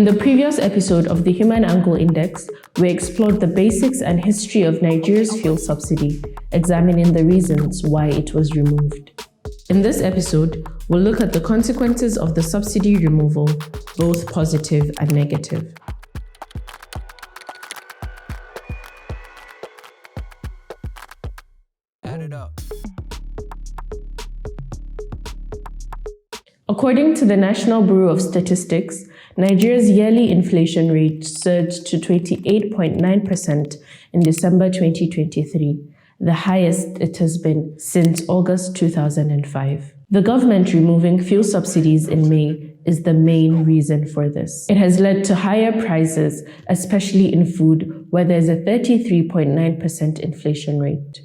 In the previous episode of the HumAngle Index, we explored the basics and history of Nigeria's fuel subsidy, examining the reasons why it was removed. In this episode, we'll look at the consequences of the subsidy removal, both positive and negative. Add it up. According to the National Bureau of Statistics, Nigeria's yearly inflation rate surged to 28.9% in December 2023, the highest it has been since August 2005. The government removing fuel subsidies in May is the main reason for this. It has led to higher prices, especially in food, where there's a 33.9% inflation rate.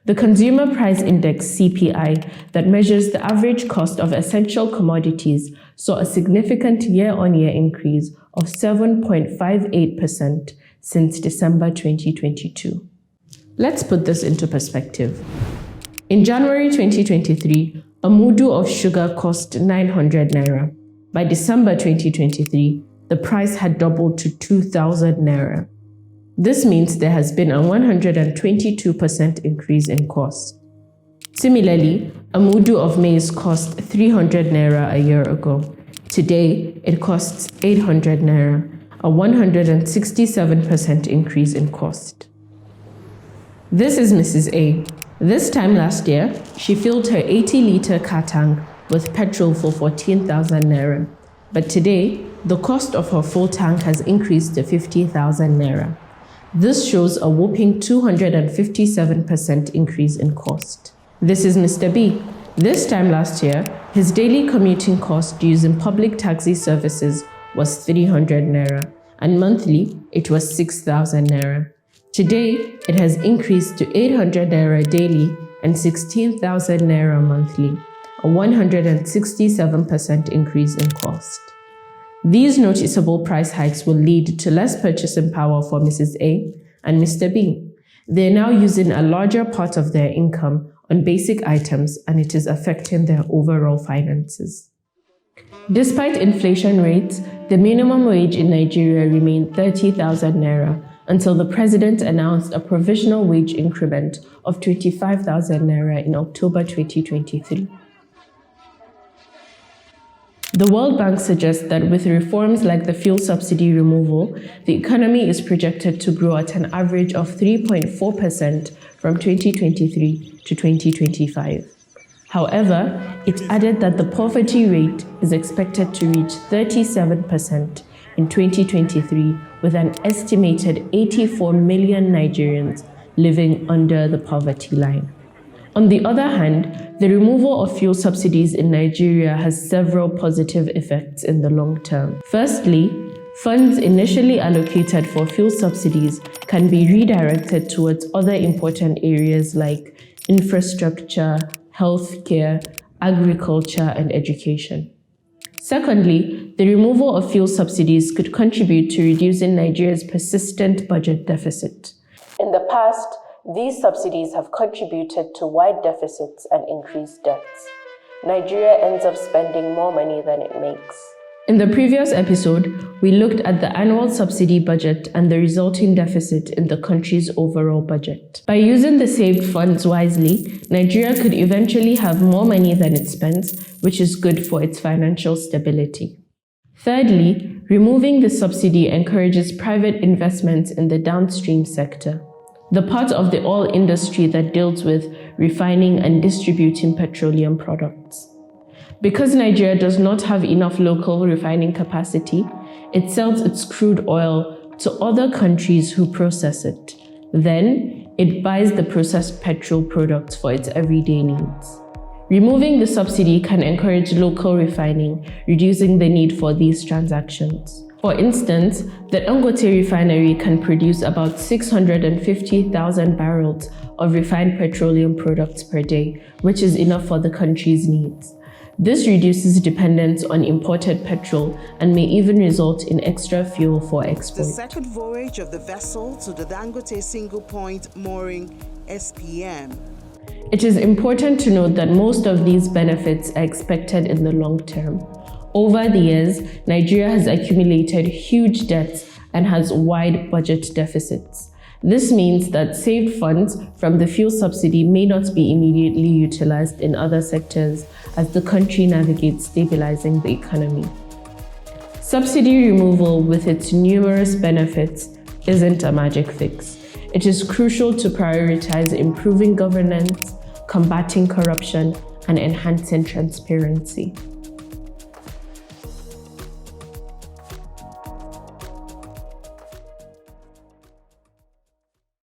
The Consumer Price Index (CPI) that measures the average cost of essential commodities saw a significant year-on-year increase of 7.58% since December 2022. Let's put this into perspective. In January 2023, a mudu of sugar cost 900 naira. By December 2023, the price had doubled to 2,000 naira. This means there has been a 122% increase in cost. Similarly, a mudu of maize cost 300 naira a year ago. Today, it costs 800 naira, a 167% increase in cost. This is Mrs. A. This time last year, she filled her 80-litre car tank with petrol for 14,000 naira. But today, the cost of her full tank has increased to 50,000 naira. This shows a whopping 257% increase in cost. This is Mr. B. This time last year, his daily commuting cost using public taxi services was 300 naira, and monthly it was 6,000 naira. Today, it has increased to 800 naira daily and 16,000 naira monthly, a 167% increase in cost. These noticeable price hikes will lead to less purchasing power for Mrs. A and Mr. B. They're now using a larger part of their income on basic items, and it is affecting their overall finances. Despite inflation rates, the minimum wage in Nigeria remained 30,000 naira until the president announced a provisional wage increment of 25,000 naira in October 2023. The World Bank suggests that with reforms like the fuel subsidy removal, the economy is projected to grow at an average of 3.4% from 2023 to 2025. However, it added that the poverty rate is expected to reach 37% in 2023, with an estimated 84 million Nigerians living under the poverty line. On the other hand, the removal of fuel subsidies in Nigeria has several positive effects in the long term. Firstly, funds initially allocated for fuel subsidies can be redirected towards other important areas like infrastructure, healthcare, agriculture, and education. Secondly, the removal of fuel subsidies could contribute to reducing Nigeria's persistent budget deficit. In the past, these subsidies have contributed to wide deficits and increased debts. Nigeria ends up spending more money than it makes. In the previous episode, we looked at the annual subsidy budget and the resulting deficit in the country's overall budget. By using the saved funds wisely, Nigeria could eventually have more money than it spends, which is good for its financial stability. Thirdly, removing the subsidy encourages private investments in the downstream sector, the part of the oil industry that deals with refining and distributing petroleum products. Because Nigeria does not have enough local refining capacity, it sells its crude oil to other countries who process it. Then, it buys the processed petrol products for its everyday needs. Removing the subsidy can encourage local refining, reducing the need for these transactions. For instance, the Dangote refinery can produce about 650,000 barrels of refined petroleum products per day, which is enough for the country's needs. This reduces dependence on imported petrol and may even result in extra fuel for export. The second voyage of the vessel to the Dangote Single Point Mooring SPM. It is important to note that most of these benefits are expected in the long term. Over the years, Nigeria has accumulated huge debts and has wide budget deficits. This means that saved funds from the fuel subsidy may not be immediately utilized in other sectors as the country navigates stabilizing the economy. Subsidy removal, with its numerous benefits, isn't a magic fix. It is crucial to prioritize improving governance, combating corruption, and enhancing transparency.